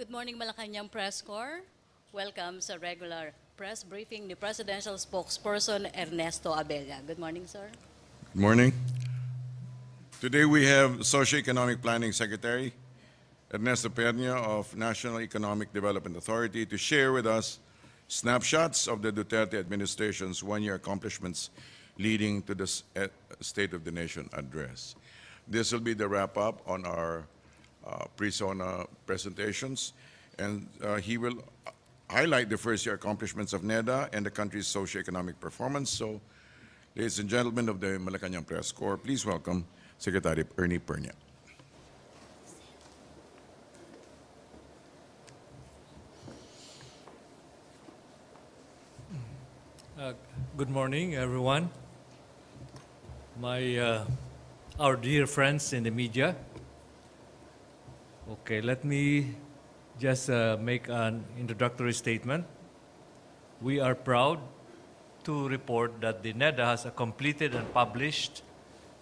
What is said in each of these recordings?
Good morning, Malacañang Press Corps. Welcome sa regular press briefing ni Presidential Spokesperson Ernesto Abella. Good morning, sir. Good morning. Today we have Socio-Economic Planning Secretary Ernesto Pernia of National Economic Development Authority to share with us snapshots of the Duterte administration's one-year accomplishments leading to the State of the Nation address. This will be the wrap-up on our pre-SONA presentations, and he will highlight the first-year accomplishments of NEDA and the country's socio-economic performance. So, ladies and gentlemen of the Malacañang Press Corps, please welcome Secretary Ernie Pernia. Good morning, everyone. Our dear friends in the media. Okay, let me just make an introductory statement. We are proud to report that the NEDA has completed and published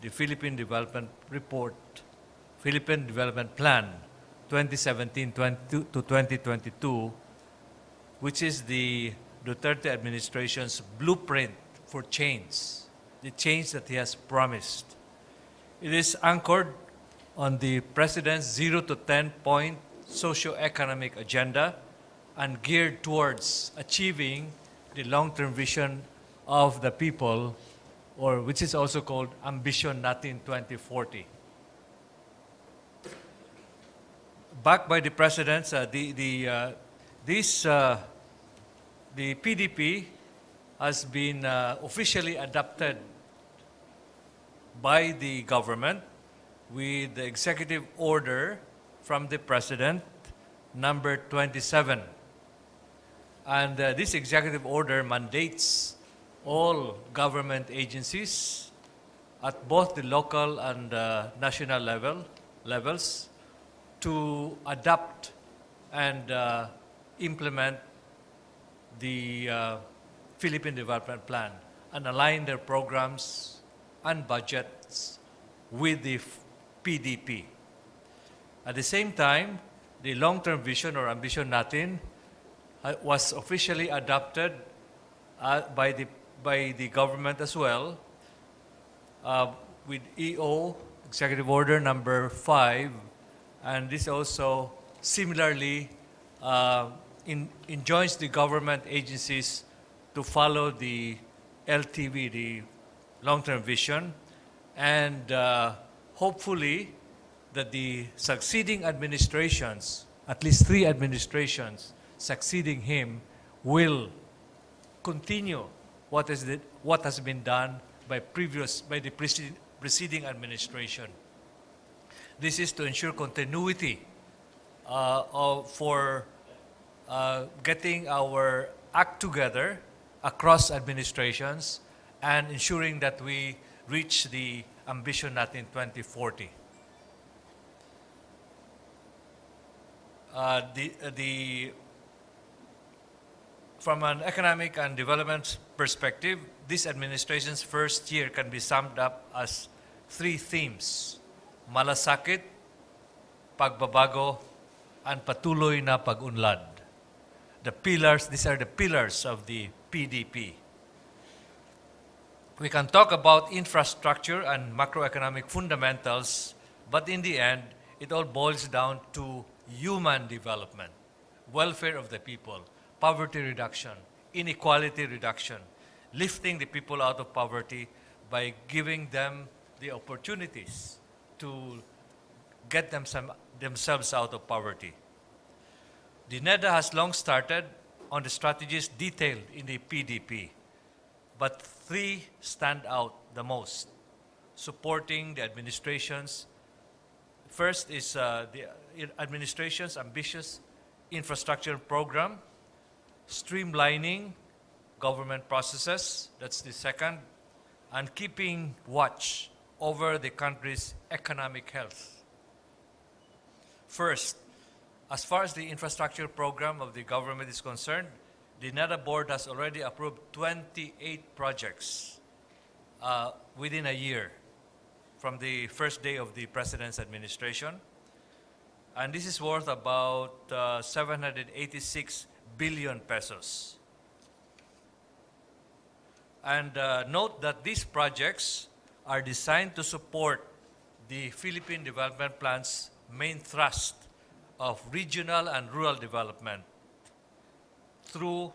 the Philippine Development Plan 2017 to 2022, which is the Duterte administration's blueprint for change, the change that he has promised. It is anchored on the President's 0 to 10-point socio-economic agenda and geared towards achieving the long-term vision of the people, or which is also called Ambition Natin 2040. Backed by the President's, the PDP has been officially adopted by the government with the executive order from the President, number 27. And this executive order mandates all government agencies at both the local and national levels to adopt and implement the Philippine Development Plan and align their programs and budgets with the PDP. At the same time, the long-term vision or ambition natin was officially adopted by the government as well with EO, Executive Order number 5, and this also similarly enjoins the government agencies to follow the LTV, the long-term vision, and hopefully that the succeeding administrations, at least 3 administrations succeeding him, will continue what has been done by the preceding administration. This is to ensure continuity for getting our act together across administrations and ensuring that we reach the ambition natin 2040. From an economic and development perspective, this administration's first year can be summed up as 3 themes: malasakit, pagbabago, and patuloy na pag-unlad. These are the pillars of the PDP. We can talk about infrastructure and macroeconomic fundamentals, but in the end, it all boils down to human development, welfare of the people, poverty reduction, inequality reduction, lifting the people out of poverty by giving them the opportunities to get themselves out of poverty. The NEDA has long started on the strategies detailed in the PDP, but 3 stand out the most, supporting the administration's. First is the administration's ambitious infrastructure program, streamlining government processes, that's the second, and keeping watch over the country's economic health. First, as far as the infrastructure program of the government is concerned, the NEDA board has already approved 28 projects within a year from the first day of the President's administration. and this is worth about 786 billion pesos. And note that these projects are designed to support the Philippine Development Plan's main thrust of regional and rural development through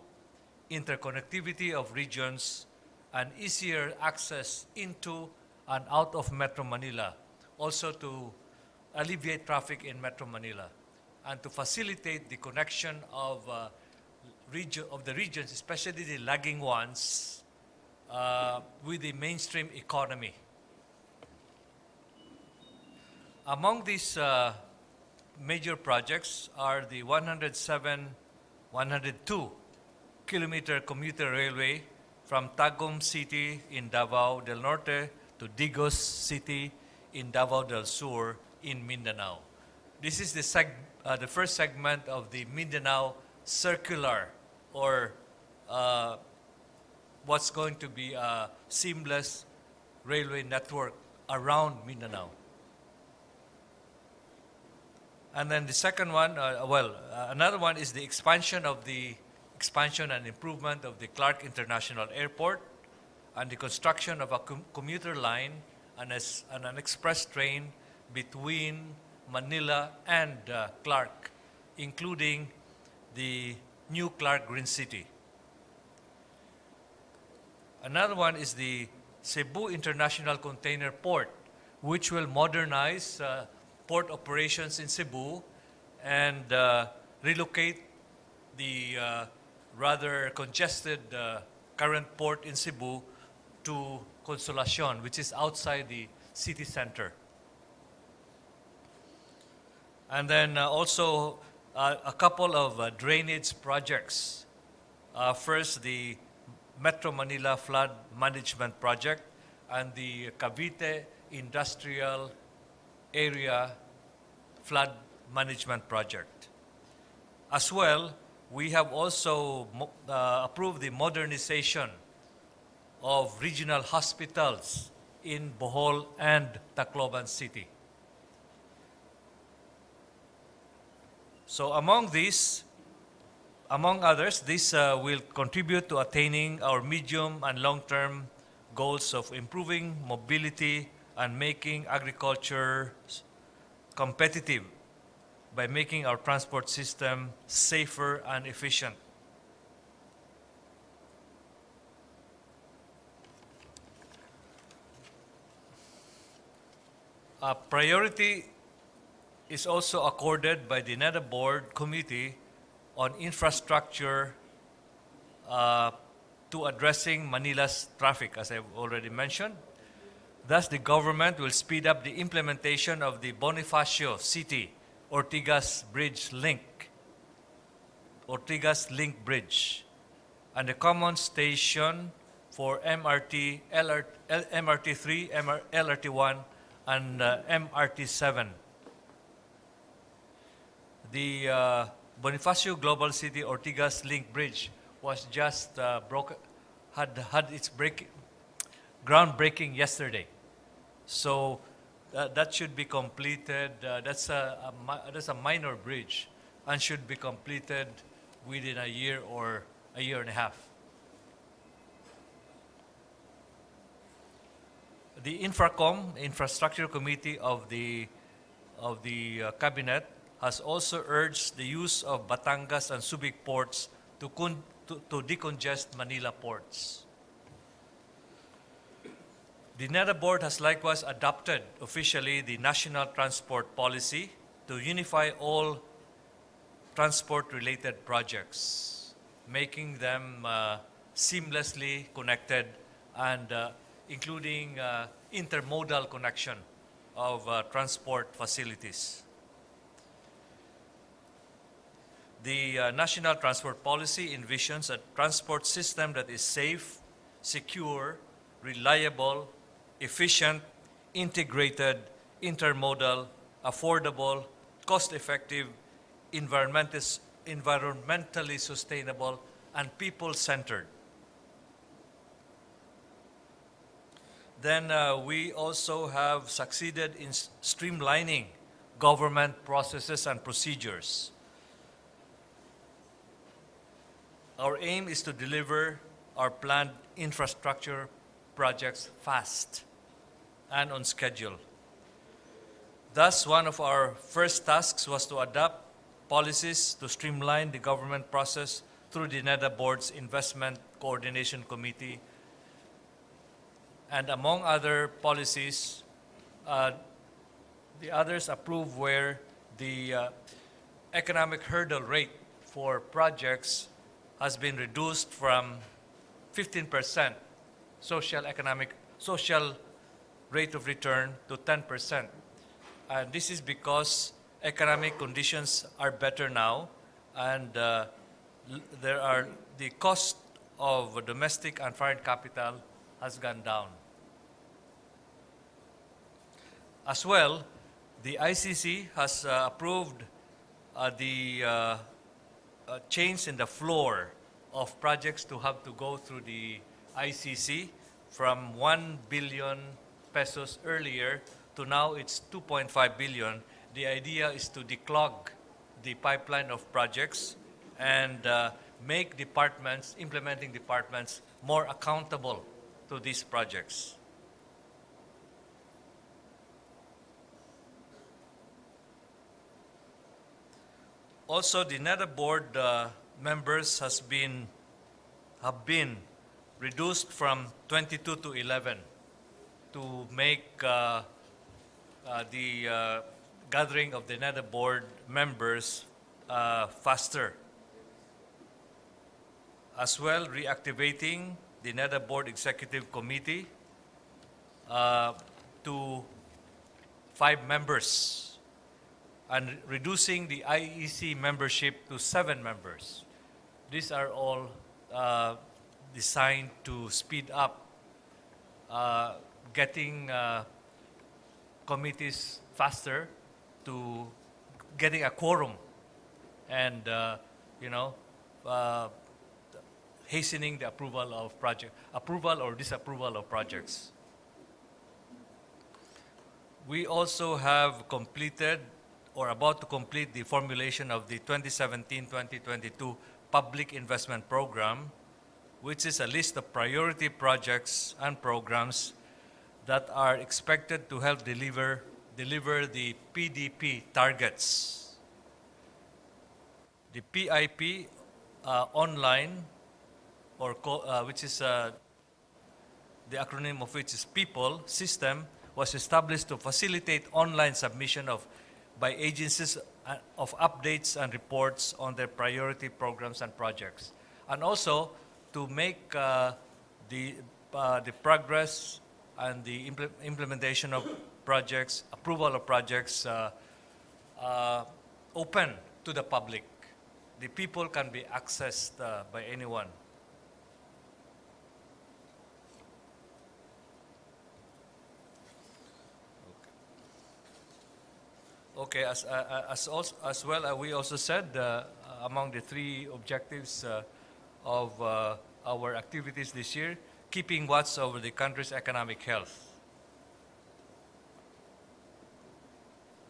interconnectivity of regions and easier access into and out of Metro Manila, also to alleviate traffic in Metro Manila and to facilitate the connection of the regions, especially the lagging ones, with the mainstream economy. Among these major projects are the 102-kilometer commuter railway from Tagum City in Davao del Norte to Digos City in Davao del Sur in Mindanao. This is the first segment of the Mindanao Circular, or what's going to be a seamless railway network around Mindanao. And then the second one, another one is the expansion and improvement of the Clark International Airport and the construction of a commuter line and an express train between Manila and Clark, including the new Clark Green City. Another one is the Cebu International Container Port, which will modernize port operations in Cebu and relocate the rather congested current port in Cebu to Consolacion, which is outside the city center. And then also a couple of drainage projects. First, the Metro Manila Flood Management Project and the Cavite Industrial Area Flood Management Project. As well, we have also approved the modernization of regional hospitals in Bohol and Tacloban City. So among others, this will contribute to attaining our medium and long-term goals of improving mobility and making agriculture competitive by making our transport system safer and efficient. A priority is also accorded by the NEDA Board Committee on Infrastructure to addressing Manila's traffic, as I've already mentioned. Thus, the government will speed up the implementation of the Bonifacio City Ortigas Link Bridge, and the common station for MRT, MRT3, LRT1, and MRT7. The Bonifacio Global City Ortigas Link Bridge was just had its groundbreaking yesterday. So that should be completed. That's a minor bridge and should be completed within a year or a year and a half. The Infrastructure Committee of the Cabinet has also urged the use of Batangas and Subic ports to decongest Manila ports. The NEDA Board has likewise adopted officially the National Transport Policy to unify all transport-related projects, making them seamlessly connected and including intermodal connection of transport facilities. The National Transport Policy envisions a transport system that is safe, secure, reliable, efficient, integrated, intermodal, affordable, cost-effective, environmentally sustainable, and people-centered. Then we also have succeeded in streamlining government processes and procedures. Our aim is to deliver our planned infrastructure projects fast and on schedule. Thus, one of our first tasks was to adopt policies to streamline the government process through the NEDA Board's Investment Coordination Committee. And among other policies, the others approved were the economic hurdle rate for projects has been reduced from 15% social rate of return to 10%. And this is because economic conditions are better now, and the cost of domestic and foreign capital has gone down. As well, the ICC has approved the change in the floor of projects to have to go through the ICC from 1 billion pesos earlier to now it's 2.5 billion. The idea is to declog the pipeline of projects and make departments, implementing departments, more accountable to these projects. Also, the NEDA board members have been reduced from 22 to 11 to make the gathering of the NEDA board members faster. As well, reactivating the NEDA board executive committee to 5 members and reducing the IEC membership to 7 members. These are all designed to speed up getting committees faster to getting a quorum and hastening the approval or disapproval of projects. We also have completed or about to complete the formulation of the 2017-2022 Public Investment Program, which is a list of priority projects and programs that are expected to help deliver the PDP targets. The PIP online, which is the acronym of which is People System, was established to facilitate online submission by agencies of updates and reports on their priority programs and projects, and also to make the progress and the implementation of projects, approval of projects open to the public. The people can be accessed by anyone. Okay, as well, we also said among the 3 objectives of our activities this year, keeping watch over the country's economic health.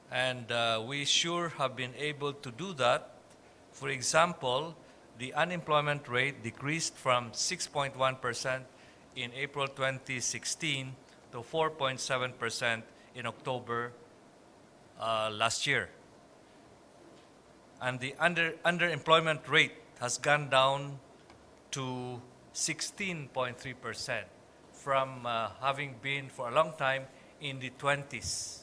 And we sure have been able to do that. For example, the unemployment rate decreased from 6.1% in April 2016 to 4.7% in October last year. And the underemployment rate has gone down to 16.3% from having been for a long time in the 20s.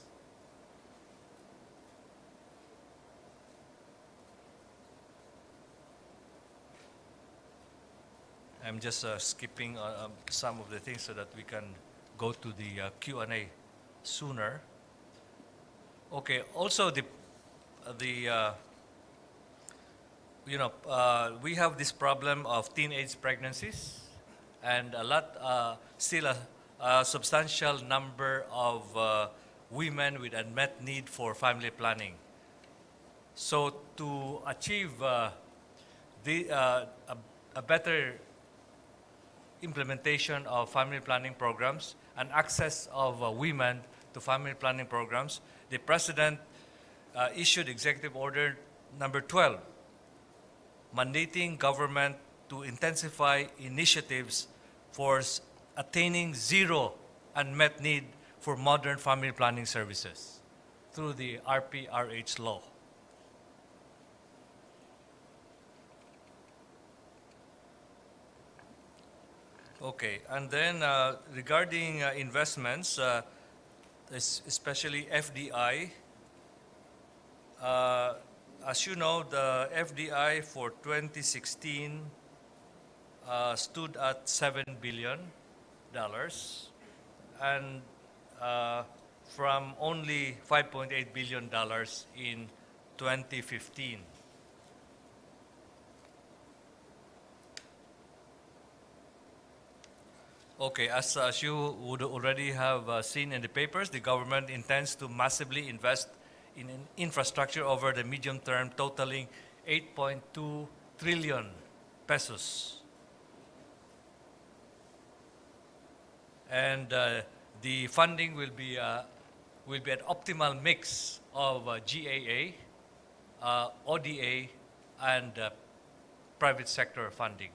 I'm just skipping some of the things so that we can go to the Q&A sooner. Okay. Also, we have this problem of teenage pregnancies, and still a substantial number of women with unmet need for family planning. So, to achieve a better implementation of family planning programs and access of women to family planning programs, the President issued Executive Order number 12, mandating government to intensify initiatives for attaining zero unmet need for modern family planning services through the RPRH law. Okay, and then regarding investments, especially FDI, as you know, the FDI for 2016 stood at $7 billion, and from only $5.8 billion in 2015. Okay, as you would already have seen in the papers, the government intends to massively invest in infrastructure over the medium term, totaling 8.2 trillion pesos. And the funding will be an optimal mix of GAA, ODA, and private sector funding.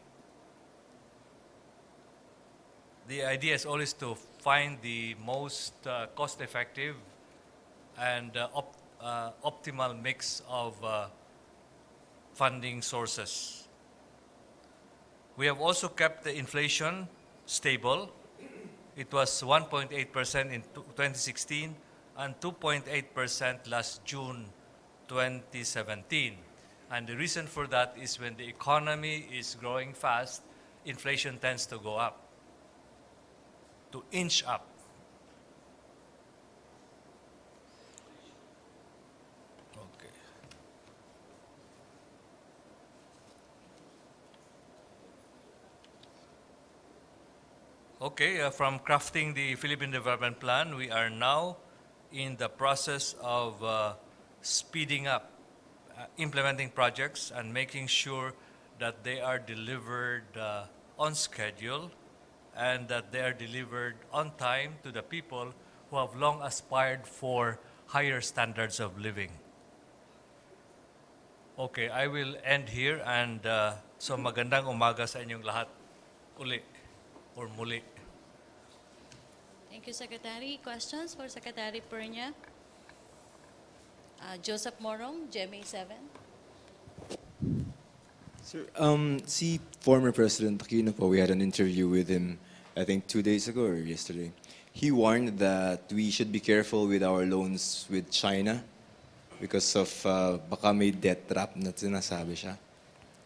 The idea is always to find the most cost-effective and optimal mix of funding sources. We have also kept the inflation stable. It was 1.8% in 2016 and 2.8% last June 2017. And the reason for that is when the economy is growing fast, inflation tends to go up, to inch up. Okay. Okay, from crafting the Philippine Development Plan, we are now in the process of speeding up implementing projects and making sure that they are delivered on schedule and that they are delivered on time to the people who have long aspired for higher standards of living. Okay, I will end here, and so magandang umaga sa inyong lahat uli or muli. Thank you, Secretary. Questions for Secretary Pernia? Joseph Morong, GMA 7. Sir, see former President Aquino po, we had an interview with him, I think 2 days ago or yesterday. He warned that we should be careful with our loans with China because of baka may debt trap na sinasabi siya.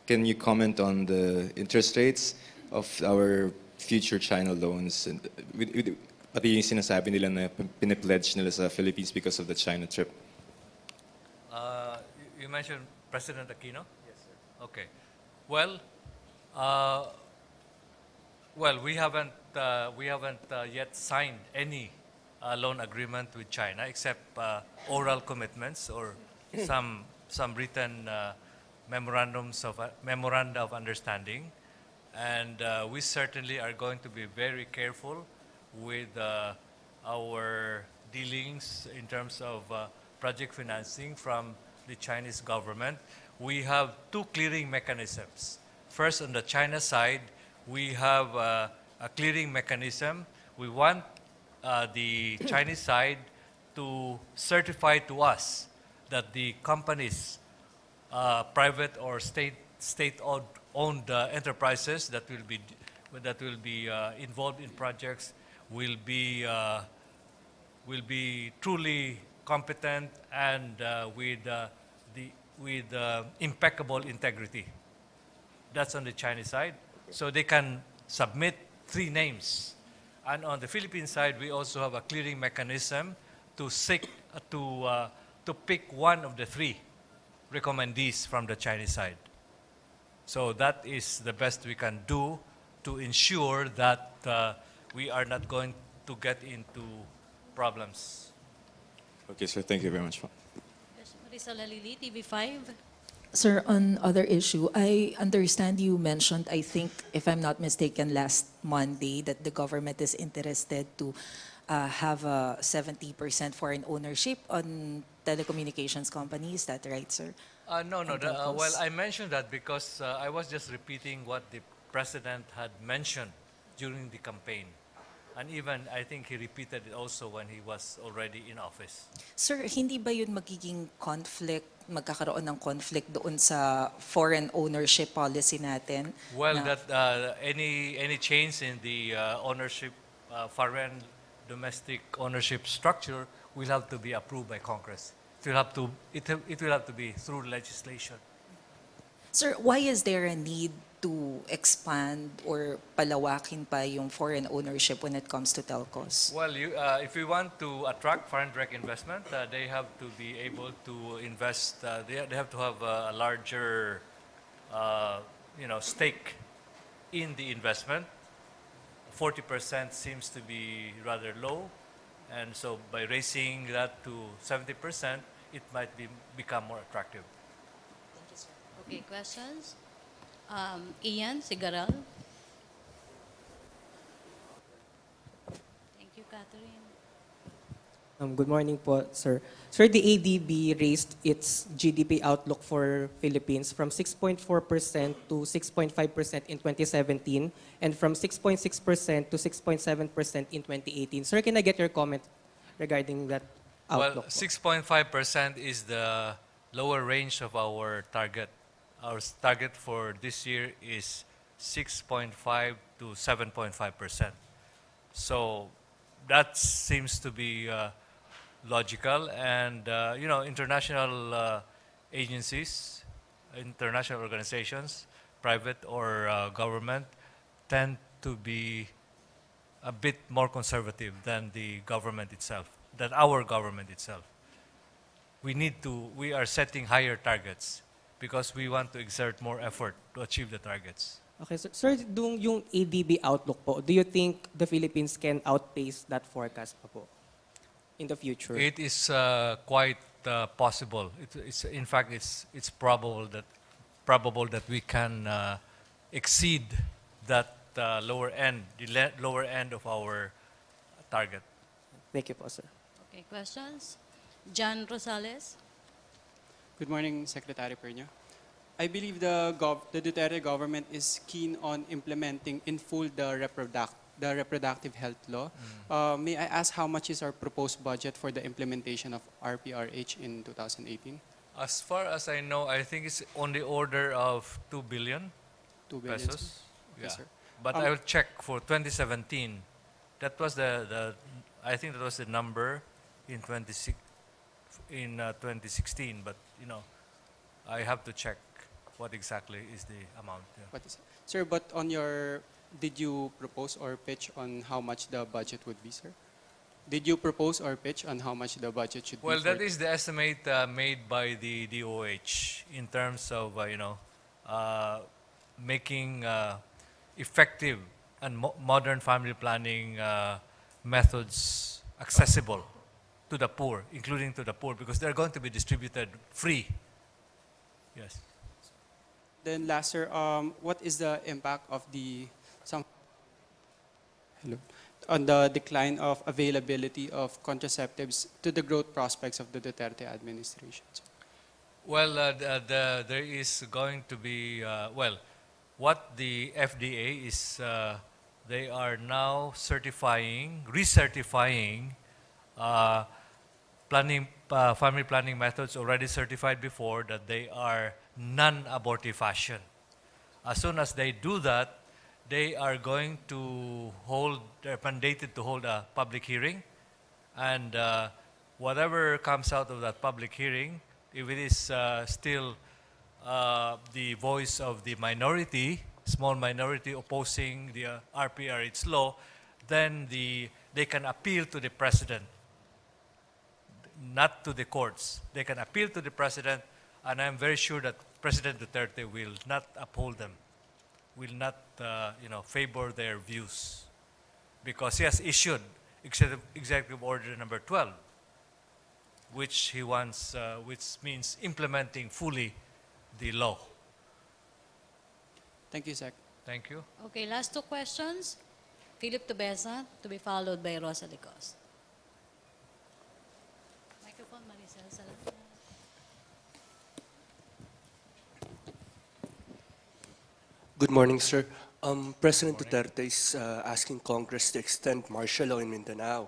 Can you comment on the interest rates of our future China loans? And pati yung sinasabi nila na pinipledge nila sa Philippines because of the China trip. You mentioned President Aquino? Yes, sir. Okay. Well, we haven't yet signed any loan agreement with China except oral commitments or some written memoranda of understanding, and we certainly are going to be very careful with our dealings in terms of project financing from the Chinese government. We have two clearing mechanisms. First, on the China side, we have a clearing mechanism. We want the Chinese side to certify to us that the companies, private or state-owned enterprises that will be involved in projects will be truly competent and with impeccable integrity. That's on the Chinese side. So they can submit 3 names. And on the Philippine side, we also have a clearing mechanism to pick one of the 3 recommendees from the Chinese side. So that is the best we can do to ensure that we are not going to get into problems. Okay, sir. Thank you very much. Yes, Marisol Halili, TV5. Sir, on other issue, I understand you mentioned, I think, if I'm not mistaken, last Monday, that the government is interested to have a 70% foreign ownership on telecommunications companies. Is that right, sir? No, no. And telcos. Well, I mentioned that because I was just repeating what the president had mentioned during the campaign. And even, I think he repeated it also when he was already in office. Sir, hindi ba yun magiging conflict, magkakaroon ng conflict doon sa foreign ownership policy natin? Well, na- that any change in the ownership, foreign domestic ownership structure will have to be approved by Congress. It will have to be through legislation. Sir, why is there a need to expand or palawakin pa yung foreign ownership when it comes to telcos? Well, if we want to attract foreign direct investment, they have to be able to invest. They have to have a larger, stake in the investment. 40% seems to be rather low, and so by raising that to 70%, it might become more attractive. Okay, questions? Ian Sigaral. Thank you, Catherine. Good morning po, sir. Sir, the ADB raised its GDP outlook for Philippines from 6.4% to 6.5% in 2017 and from 6.6% to 6.7% in 2018. Sir, can I get your comment regarding that Well, outlook? 6.5% is the lower range of our target. Our target for this year is 6.5 to 7.5%. So that seems to be logical, and international agencies, international organizations, private or government, tend to be a bit more conservative than the government itself, than our government itself. We are setting higher targets because we want to exert more effort to achieve the targets. Okay, sir. Sir, yung ADB outlook po, do you think the Philippines can outpace that forecast pa po in the future? It is quite possible. In fact, it's probable that we can exceed that lower end, the lower end of our target. Thank you po, sir. Okay, questions? John Rosales. Good morning, Secretary Perño. I believe the Duterte government is keen on implementing in full the reproductive health law. May I ask how much is our proposed budget for the implementation of RPRH in 2018? As far as I know, I think it's on the order of 2 billion 2 billion. pesos. Okay, sir. But I will check for 2017. That was I think that was the number in 2016. But I have to check what exactly is the amount. Yeah. What is it? Sir, but did you propose or pitch on how much the budget would be, sir? Did you propose or pitch on how much the budget should be? Well, that is the estimate made by the DOH in terms of making effective and modern family planning methods accessible to the poor, including to the poor, because they're going to be distributed free. Yes. Then last, sir, what is the impact of on the decline of availability of contraceptives to the growth prospects of the Duterte administration, sir? Well, there is going to be, what the FDA is, they are now recertifying family planning methods already certified before, that they are non-abortive fashion. As soon as they do that, they are going to they're mandated to hold a public hearing, and whatever comes out of that public hearing, if it is still the voice of the minority, small minority opposing the RPRH law, then they can appeal to the president, not to the courts. They can appeal to the president, and I'm very sure that President Duterte will not uphold them, will not favor their views, because he has issued Executive Order number 12, which he wants, which means implementing fully the law. Thank you, Sec. Thank you. Okay, last two questions. Philip Tubesa, to be followed by Rosa Licos. Microphone, Maricel, salamat. Good morning, sir. President Duterte is asking Congress to extend martial law in Mindanao.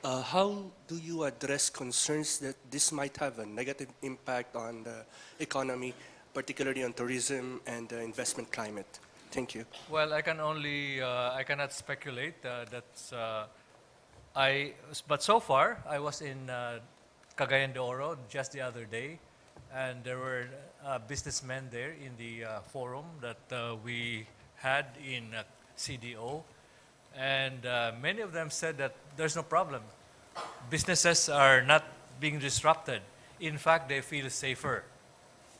How do you address concerns that this might have a negative impact on the economy, particularly on tourism and the investment climate? Thank you. Well, I cannot speculate. But so far, I was in Cagayan de Oro just the other day, and there were businessmen there in the forum that we had in CDO, and many of them said that there's no problem. Businesses are not being disrupted. In fact, they feel safer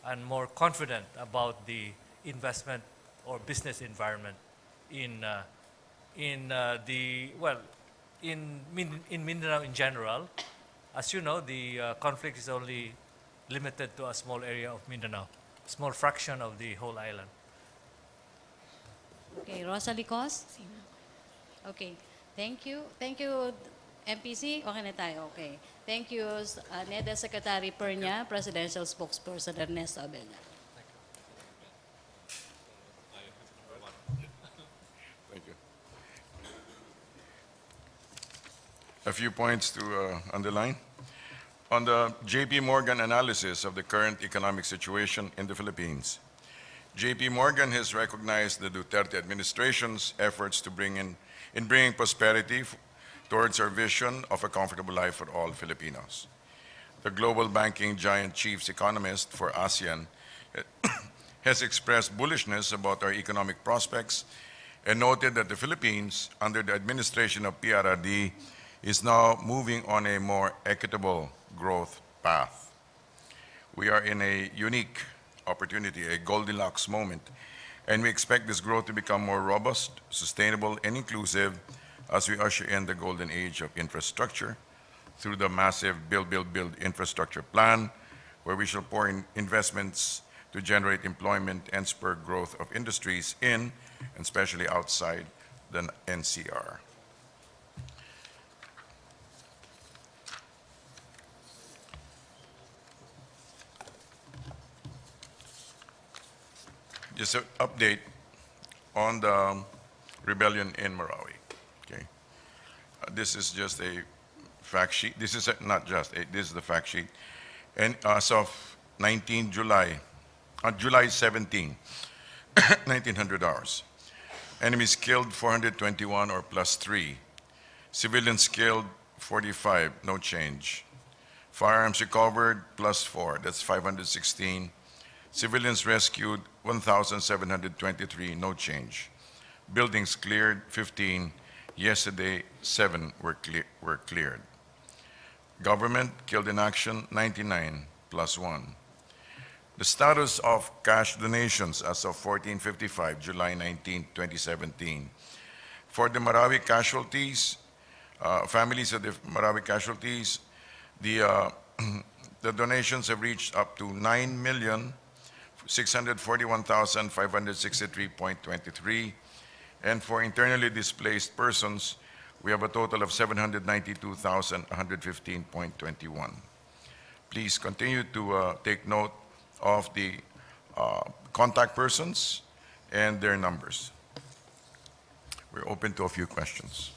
and more confident about the investment or business environment in Mindanao in general. As you know, the conflict is only limited to a small area of Mindanao, small fraction of the whole island. Okay, Rosa Licos? Okay, thank you. Thank you, MPC. Okay na tayo, okay. Thank you, NEDA Secretary Pernia, Presidential Spokesperson Ernesto Abella. Thank you. A few points to underline. On the JP Morgan analysis of the current economic situation in the Philippines, JP Morgan has recognized the Duterte administration's efforts to bringing prosperity towards our vision of a comfortable life for all Filipinos. The global banking giant chief's economist for ASEAN has expressed bullishness about our economic prospects and noted that the Philippines, under the administration of PRRD, is now moving on a more equitable growth path. We are in a unique opportunity, a Goldilocks moment, and we expect this growth to become more robust, sustainable, and inclusive as we usher in the golden age of infrastructure through the massive Build, Build, Build infrastructure plan, where we shall pour in investments to generate employment and spur growth of industries in and especially outside the NCR. Just an update on the rebellion in Marawi. Okay, this is just a fact sheet. This is this is the fact sheet. And as of July 17, 1900 hours, enemies killed 421 or plus 3. Civilians killed 45, no change. Firearms recovered plus 4, that's 516. Civilians rescued 1,723, no change. Buildings cleared 15. Yesterday, 7 were cleared. Government killed in action 99 plus 1. The status of cash donations as of 1455, July 19, 2017. For the Marawi casualties, families of the Marawi casualties, the donations have reached up to 9,641,563.23. And for internally displaced persons, we have a total of 792,115.21. Please continue to take note of the contact persons and their numbers. We're open to a few questions.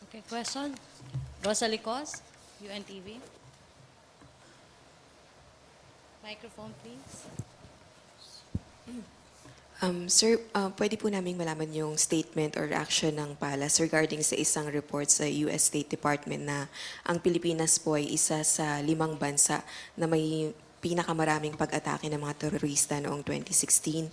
Okay, question? Rosa Licos, UNTV. Microphone, please. Sir, pwede po naming malaman yung statement or reaction ng PALAS regarding sa isang report sa US State Department na ang Pilipinas po ay isa sa 5 bansa na may pinakamaraming pag-atake ng mga terorista noong 2016.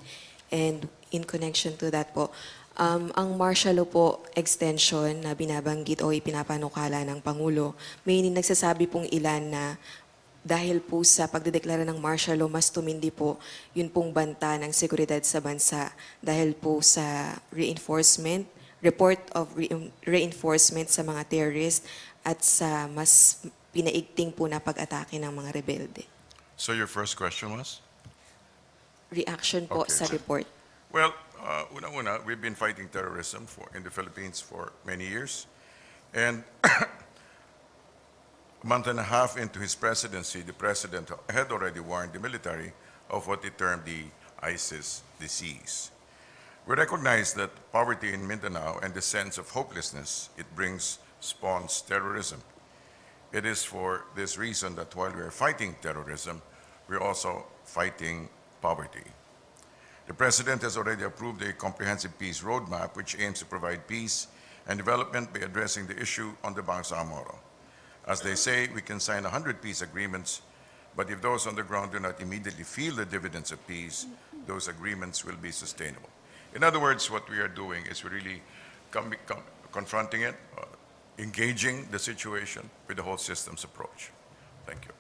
And in connection to that po, ang martial law po extension na binabanggit o ipinapanukala ng Pangulo, may nagsasabi pong ilan na dahil po sa pagdedeklara ng martial law, mas tumindi po yun pong banta ng seguridad sa bansa dahil po sa report of reinforcement sa mga terrorist at sa mas pinaigting po na pag-atake ng mga rebelde. So your first question was? Reaction po Okay, sa sir. report. Well, Una-una, we've been fighting terrorism in the Philippines for many years. And a month and a half into his presidency, the president had already warned the military of what he termed the ISIS disease. We recognize that poverty in Mindanao and the sense of hopelessness it brings spawns terrorism. It is for this reason that while we are fighting terrorism, we're also fighting poverty. The President has already approved a comprehensive peace roadmap which aims to provide peace and development by addressing the issue on the Bangsamoro. As they say, we can sign 100 peace agreements, but if those on the ground do not immediately feel the dividends of peace, those agreements will be sustainable. In other words, what we are doing is we're really confronting it, engaging the situation with the whole systems approach. Thank you.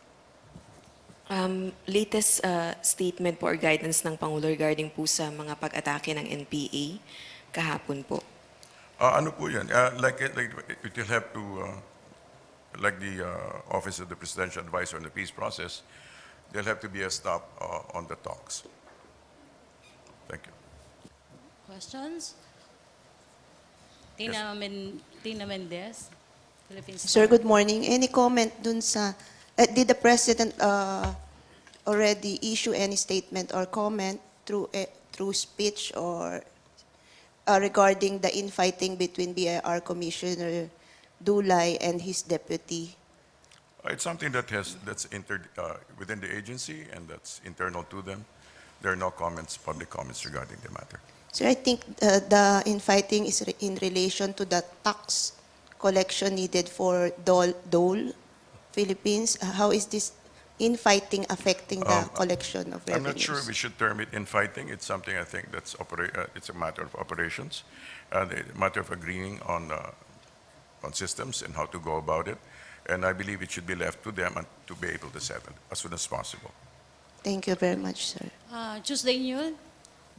Latest statement po or guidance ng Pangulo regarding po sa mga pag-atake ng NPA kahapon po. Ano po yan? It will have to, like the Office of the Presidential Advisor on the peace process, there'll have to be a stop on the talks. Thank you. Questions? Tina Mendez, Philippines. Sir, good morning. Any comment dun sa, did the President already issue any statement or comment through speech or regarding the infighting between BIR Commissioner Dulay and his deputy? It's something that's within the agency and that's internal to them. There are no comments, public comments regarding the matter. Sir, I think the infighting is in relation to the tax collection needed for Dole, Philippines. How is this infighting affecting the collection of revenues? I'm not sure we should term it infighting. It's something I think that's it's a matter of operations, a matter of agreeing on systems and how to go about it. And I believe it should be left to them and to be able to settle as soon as possible. Thank you very much, sir. Tuesday New,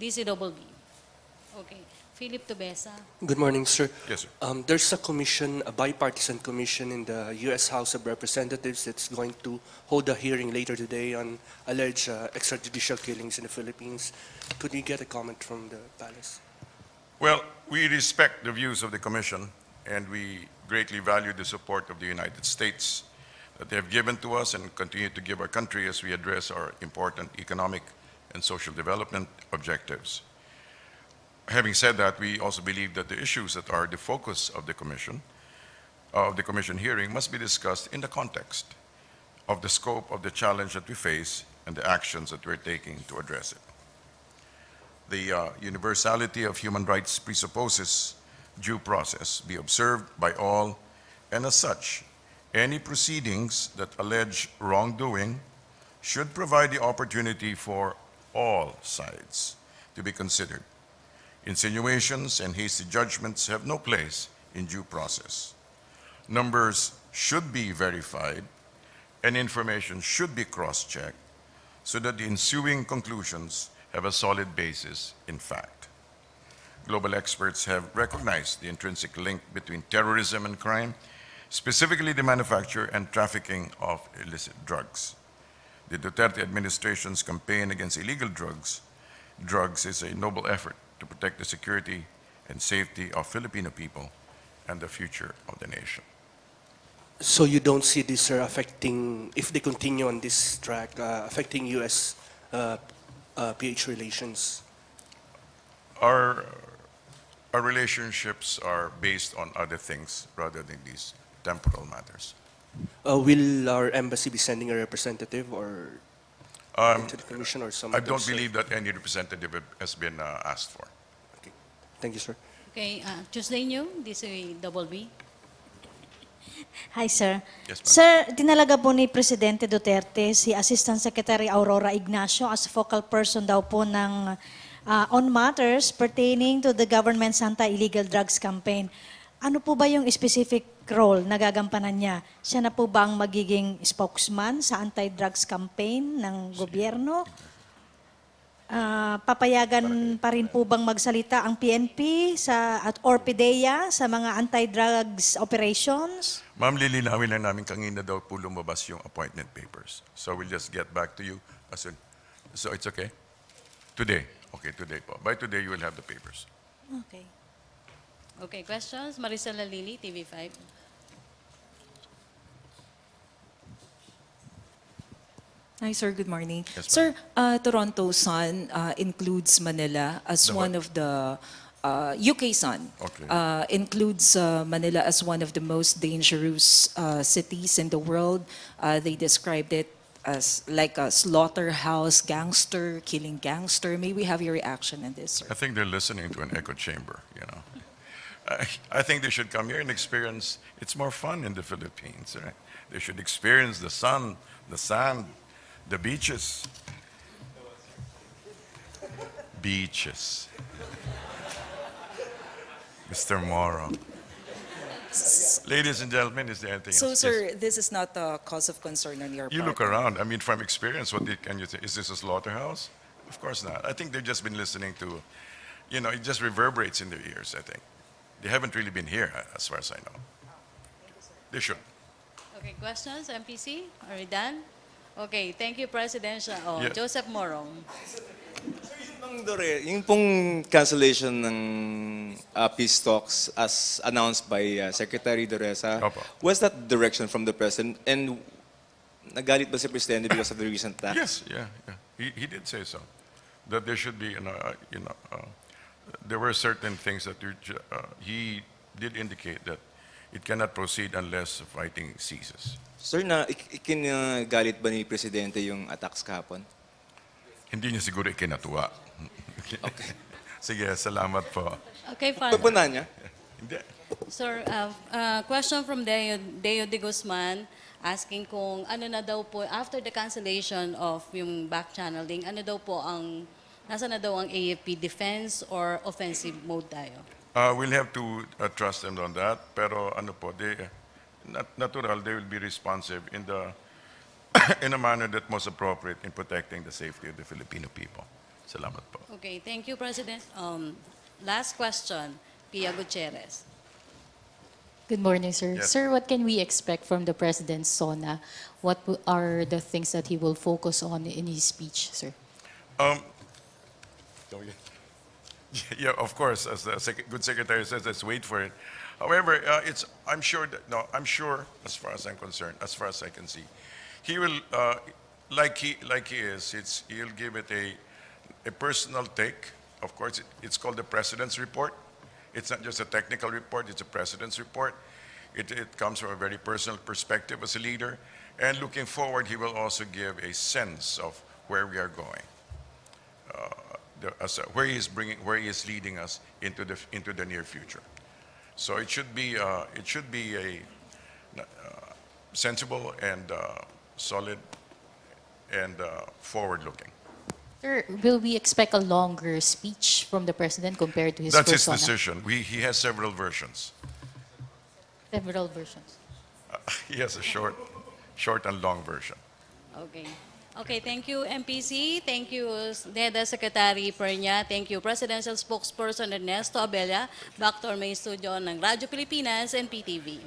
DCBB. Okay. Philip Tobesa. Good morning, sir. Yes, sir. There's a commission, a bipartisan commission in the U.S. House of Representatives that's going to hold a hearing later today on alleged extrajudicial killings in the Philippines. Could we get a comment from the palace? Well, we respect the views of the Commission and we greatly value the support of the United States that they have given to us and continue to give our country as we address our important economic and social development objectives. Having said that, we also believe that the issues that are the focus of the Commission hearing must be discussed in the context of the scope of the challenge that we face and the actions that we're taking to address it. The universality of human rights presupposes due process be observed by all, and as such, any proceedings that allege wrongdoing should provide the opportunity for all sides to be considered. Insinuations and hasty judgments have no place in due process. Numbers should be verified and information should be cross-checked so that the ensuing conclusions have a solid basis in fact. Global experts have recognized the intrinsic link between terrorism and crime, specifically the manufacture and trafficking of illicit drugs. The Duterte administration's campaign against illegal drugs is a noble effort to protect the security and safety of Filipino people and the future of the nation. So you don't see this, sir, affecting, if they continue on this track, affecting U.S. PH relations? Our relationships are based on other things rather than these temporal matters. Will our embassy be sending a representative or into the commission or some? I don't believe that any representative has been asked for. Okay. Thank you, sir. Okay, Tuesday New, DCBB. Hi, sir. Yes, ma'am. Sir, dinalaga po ni Presidente Duterte si Assistant Secretary Aurora Ignacio as focal person daw po ng on matters pertaining to the government's anti-illegal drugs campaign. Ano po ba yung specific role na gagampanan niya? Siya na po ba ang magiging spokesman sa anti-drugs campaign ng gobyerno? Papayagan pa rin po bang magsalita ang PNP or PDEA sa mga anti-drugs operations? Ma'am, lilinawin lang namin kanina daw po lumabas yung appointment papers. So we'll just get back to you as soon. So it's okay? Today, Okay, today po. By today, you will have the papers. Okay. Okay, questions? Maricel Lalili, TV5. Hi, sir. Good morning. Yes, Sir, Toronto Sun includes Manila as The one what? of the UK Sun Okay. includes Manila as one of the most dangerous cities in the world. They described it as like a slaughterhouse gangster, killing gangster. May we have your reaction on this, sir? I think they're listening to an echo chamber, you know. I think they should come here and experience, it's more fun in the Philippines, right? They should experience the sun, the sand, the beaches. Beaches. Mr. Moro. Ladies and gentlemen, is there anything So, else? sir, Yes. this is not a cause of concern on your part? You look around. I mean, from experience, can you say? Is this a slaughterhouse? Of course not. I think they've just been listening to, you know, it just reverberates in their ears, I think. They haven't really been here, as far as I know. They should. Okay, questions, MPC? Are we done? Okay, thank you, Presidential. Oh, Yeah. Joseph Morong. Yung pong cancellation ng peace talks as announced by Secretary Doresa, Opo. was that direction from the President? And nagalit ba si Presidente because of the recent attacks? Yes, yeah. He did say so. That there should be, there were certain things that he did indicate that it cannot proceed unless fighting ceases. Sir, ikinagalit ba ni Presidente yung attacks kahapon? Hindi niya siguro ikinatuwa. Okay. Sige, salamat po. Okay, fine. Pupunan niya? Hindi. Sir, question from Deo de Guzman asking kung ano na daw po, after the cancellation of yung back channeling, ano daw po ang, nasa na daw ang AFP, defense or offensive mode tayo? We'll have to trust them on that. Pero ano po, natural, they will be responsive in a manner that most appropriate in protecting the safety of the Filipino people. Salamat po. Okay, thank you, President. Last question, Pia Gutierrez. Good morning, sir. Yes. Sir, what can we expect from the President's SONA? What are the things that he will focus on in his speech, sir? Yeah, of course, as the good secretary says, let's wait for it. However, I'm sure, as far as I'm concerned, as far as I can see, he will, like he is, he'll give it a personal take. Of course, it's called the President's Report. It's not just a technical report, it's a President's Report. It comes from a very personal perspective as a leader. And looking forward, he will also give a sense of where we are going. Where he is leading us into the near future. So it should be a sensible and solid and forward-looking. Sir, will we expect a longer speech from the President compared to his That's his persona? decision. He has several versions. Several versions. He has a short and long version. Okay. Okay, thank you, MPC. Thank you, NEDA Secretary Pernia. Thank you, Presidential Spokesperson Ernesto Abella. Back to our main studio ng Radyo Pilipinas and PTV.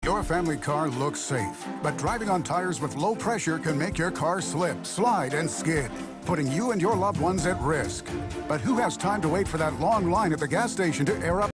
Your family car looks safe, but driving on tires with low pressure can make your car slip, slide, and skid, putting you and your loved ones at risk. But who has time to wait for that long line at the gas station to air up?